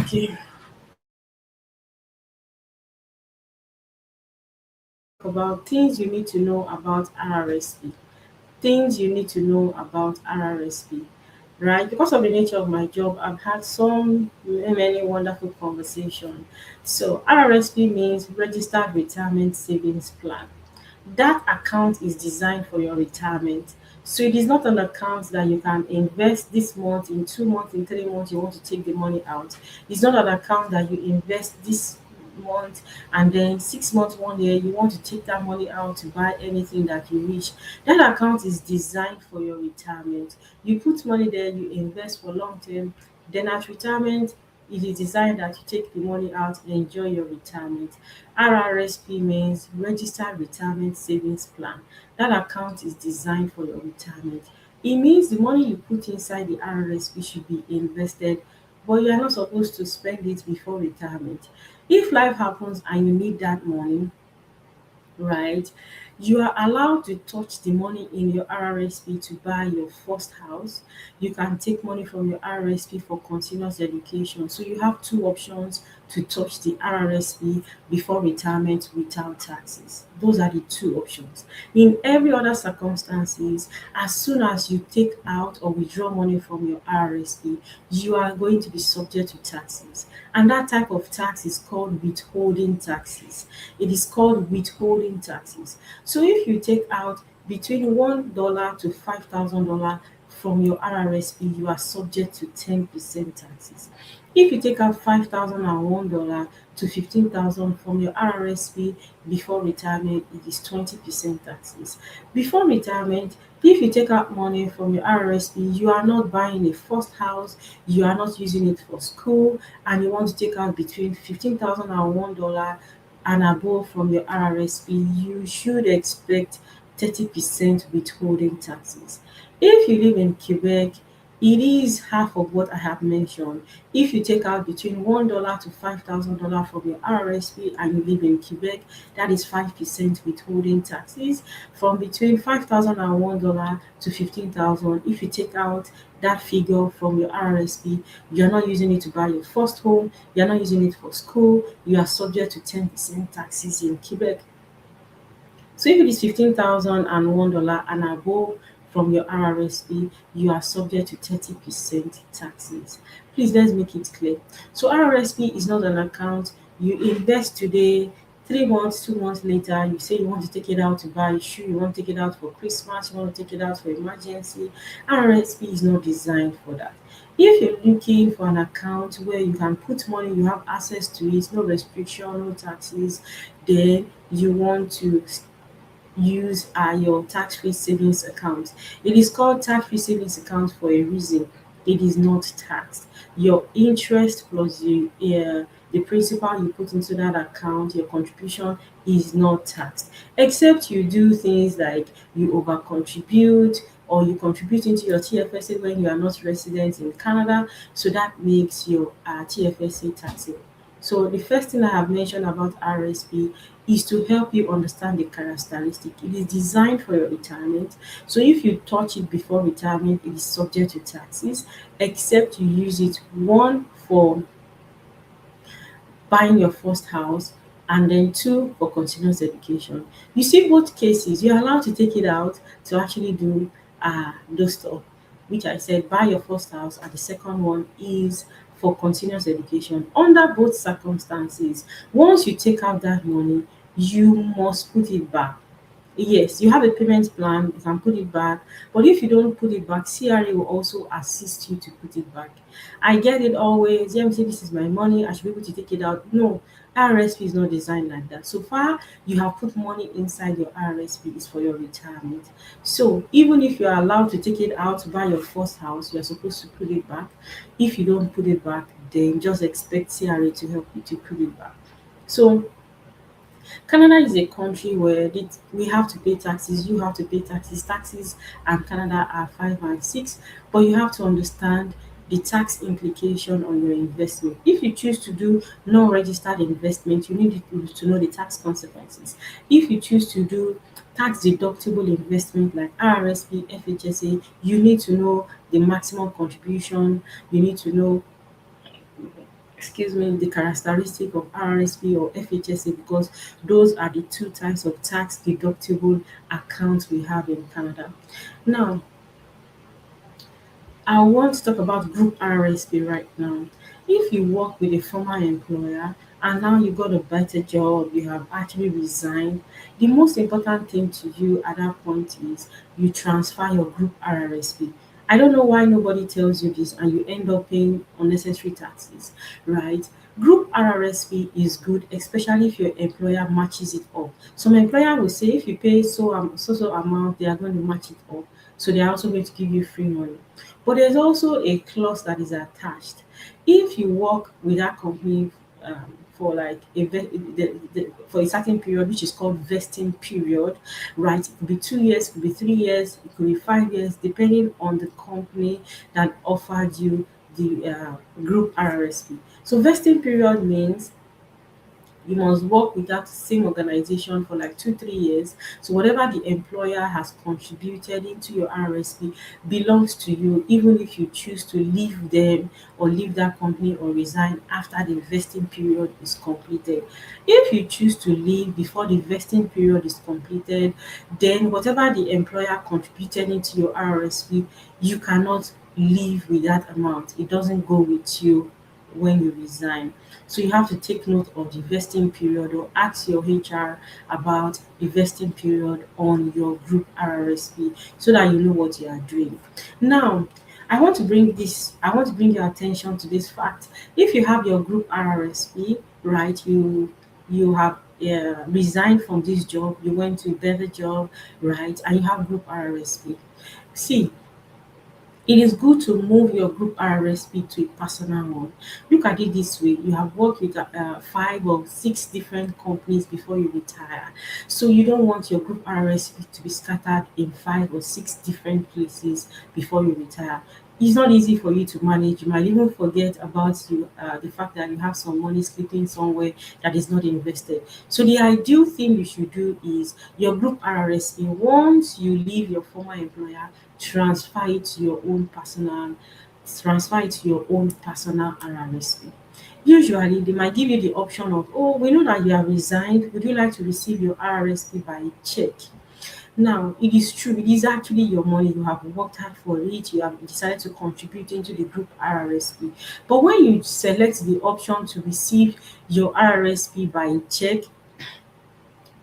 Okay, about things you need to know about RRSP. Things you need to know about RRSP, right? Because of the nature of my job, I've had some many wonderful conversations. So RRSP means Registered Retirement Savings Plan. That account is designed for your retirement. So it is not an account that you can invest this month, in 2 months, in 3 months, you want to take the money out. It's not an account that you invest this month and then 6 months, 1 year, you want to take that money out to buy anything that you wish. That account is designed for your retirement. You put money there, you invest for long term, then at retirement, it is designed that you take the money out and enjoy your retirement. RRSP means Registered Retirement Savings Plan. That account is designed for your retirement. It means the money you put inside the RRSP should be invested, but you are not supposed to spend it before retirement. If life happens and you need that money, right? You are allowed to touch the money in your RRSP to buy your first house. You can take money from your RRSP for continuous education. So you have two options to touch the RRSP before retirement without taxes. Those are the two options. In every other circumstances, as soon as you take out or withdraw money from your RRSP, you are going to be subject to taxes. And that type of tax is called withholding taxes. It is called withholding taxes. So if you take out between $1 to $5,000 from your RRSP, you are subject to 10% taxes. If you take out $5,001 to 15,000 from your RRSP before retirement, it is 20% taxes. Before retirement, if you take out money from your RRSP, you are not buying a first house, you are not using it for school, and you want to take out between $15,001 and above from your RRSP, you should expect 30% withholding taxes. If you live in Quebec, it is half of what I have mentioned. If you take out between $1 to $5,000 from your RRSP and you live in Quebec, that is 5% withholding taxes. From between $5,001 to 15,000, if you take out that figure from your RRSP, you're not using it to buy your first home, you're not using it for school, you are subject to 10% taxes in Quebec. So if it is $15,001 and above from your RRSP, you are subject to 30% taxes. Please let's make it clear. So RRSP is not an account you invest today, 3 months, 2 months later, you say you want to take it out to buy a shoe, you want to take it out for Christmas, you want to take it out for emergency. RRSP is not designed for that. If you're looking for an account where you can put money, you have access to it, no restriction, no taxes, then you want to use your tax-free savings account. It is called tax-free savings account for a reason. It is not taxed. Your interest plus the principal you put into that account, your contribution is not taxed. Except you do things like you over contribute or you contribute into your TFSA when you are not resident in Canada, so that makes your TFSA taxable. So the first thing I have mentioned about RSP is to help you understand the characteristic. It is designed for your retirement. So if you touch it before retirement, it is subject to taxes, except you use it one for buying your first house and then two for continuous education. You see both cases, you're allowed to take it out to actually do those stuff, which I said buy your first house, and the second one is for continuous education. Under both circumstances, once you take out that money, you must put it back. Yes, you have a payment plan, you can put it back, but if you don't put it back, CRA will also assist you to put it back. I get it always. Yeah, say this is my money, I should be able to take it out. No, RSP is not designed like that. So far, you have put money inside your RSP is for your retirement. So even if you are allowed to take it out to buy your first house, you are supposed to put it back. If you don't put it back, then just expect CRA to help you to put it back. So Canada is a country where we have to pay taxes, you have to pay taxes. Taxes and Canada are 5 and 6, but you have to understand the tax implication on your investment. If you choose to do non-registered investment, you need to know the tax consequences. If you choose to do tax deductible investment like RRSP, FHSA, you need to know the maximum contribution, you need to know excuse me, the characteristic of RRSP or FHSA, because those are the two types of tax deductible accounts we have in Canada. Now, I want to talk about group RSP right now. If you work with a former employer and now you got a better job, you have actually resigned, the most important thing to you at that point is you transfer your group RRSP. I don't know why nobody tells you this and you end up paying unnecessary taxes, right? Group RRSP is good, especially if your employer matches it up. Some employer will say if you pay so amount, they are going to match it up. So they are also going to give you free money. But there's also a clause that is attached. If you work with that company for like for a certain period, which is called vesting period, right? It could be 2 years, it could be 3 years, it could be 5 years, depending on the company that offered you the group RRSP. So vesting period means you must work with that same organization for like 2 3 years. So whatever the employer has contributed into your RSP belongs to you, even if you choose to leave them or leave that company or resign after the vesting period is completed. If you choose to leave before the vesting period is completed, then whatever the employer contributed into your RSP, you cannot leave with that amount. It doesn't go with you when you resign. So you have to take note of the vesting period or ask your HR about the vesting period on your group RRSP so that you know what you are doing. Now, I want to bring your attention to this fact. If you have your group RRSP, right, you have resigned from this job, you went to a better job, right, and you have group RRSP. See, it is good to move your group RRSP to a personal one. Look at it this way: you have worked with 5 or 6 different companies before you retire. So you don't want your group RRSP to be scattered in 5 or 6 different places before you retire. It's not easy for you to manage. You might even forget about the fact that you have some money sleeping somewhere that is not invested. So the ideal thing you should do is your group RRSP. Once you leave your former employer, transfer it to your own personal transfer it to your own personal RRSP. Usually, they might give you the option of, oh, we know that you have resigned. Would you like to receive your RRSP by check? Now, it is true, it is actually your money. You have worked hard for it, you have decided to contribute into the group RRSP. But when you select the option to receive your RRSP by check,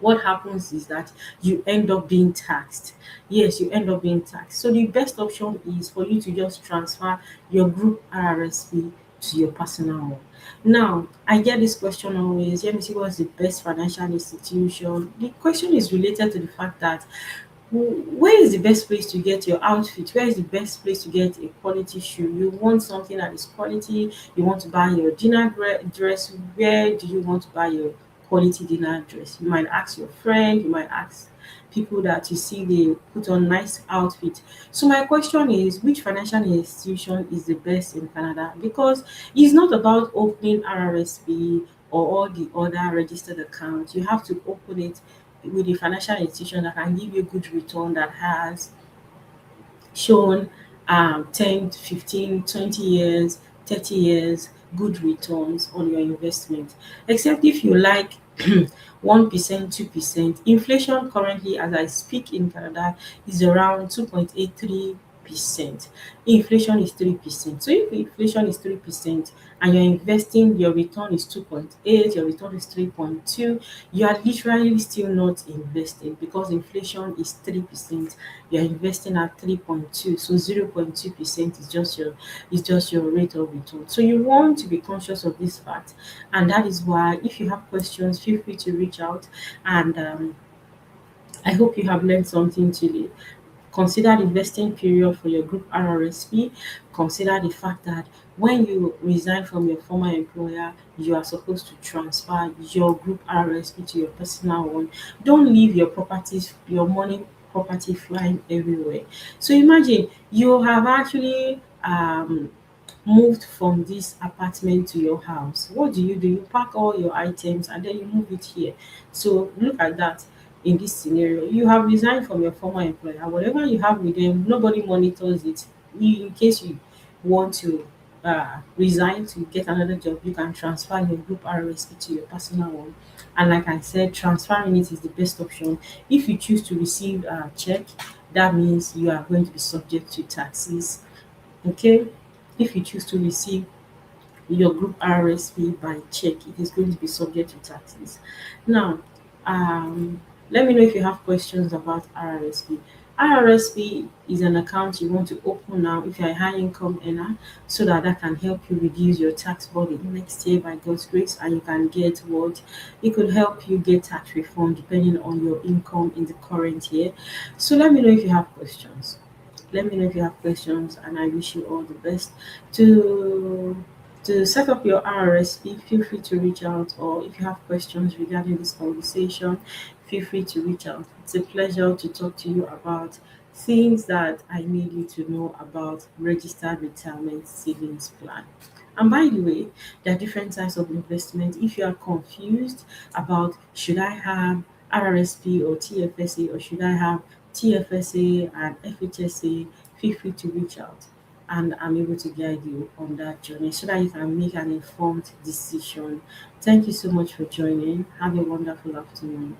what happens is that you end up being taxed. Yes, you end up being taxed. So the best option is for you to just transfer your group RRSP to your personal one. Now, I get this question always. Let me see what's the best financial institution. The question is related to the fact that where is the best place to get your outfit? Where is the best place to get a quality shoe? You want something that is quality, you want to buy your dress. Where do you want to buy your quality dinner dress? You might ask your friend, you might ask people that you see they put on nice outfit. So my question is, which financial institution is the best in Canada? Because it's not about opening RRSP or all the other registered accounts. You have to open it with a financial institution that can give you good return, that has shown 10, 15, 20 years, 30 years good returns on your investment. Except if you like 1%, 2%. Inflation currently, as I speak in Canada, is around 2.83%. Inflation is 3%. So if inflation is 3% and you're investing, your return is 2.8, your return is 3.2, you are literally still not investing because inflation is 3%. You're investing at 3.2, so 0.2% is just your rate of return. So you want to be conscious of this fact, and that is why if you have questions, feel free to reach out. And I hope you have learned something today. Consider the vesting period for your group RRSP. Consider the fact that when you resign from your former employer, you are supposed to transfer your group RRSP to your personal one. Don't leave your properties, your money property flying everywhere. So imagine you have actually moved from this apartment to your house. What do? You pack all your items and then you move it here. So look at that. In this scenario, you have resigned from your former employer. Whatever you have with them, nobody monitors it. In case you want to resign to get another job, you can transfer your group RRSP to your personal one. And like I said, transferring it is the best option. If you choose to receive a check, that means you are going to be subject to taxes. Okay, if you choose to receive your group RSP by check, it is going to be subject to taxes. Now, um, let me know if you have questions about RRSP. RRSP is an account you want to open now if you're a high income earner, so that that can help you reduce your tax burden next year by God's grace, and you can get what it could help you get tax refund depending on your income in the current year. So let me know if you have questions. Let me know if you have questions, and I wish you all the best. To set up your RRSP, feel free to reach out, or if you have questions regarding this conversation, feel free to reach out. It's a pleasure to talk to you about things that I need you to know about registered retirement savings plan. And by the way, there are different types of investment. If you are confused about should I have RRSP or TFSA, or should I have TFSA and FHSA, feel free to reach out, and I'm able to guide you on that journey so that you can make an informed decision. Thank you so much for joining. Have a wonderful afternoon.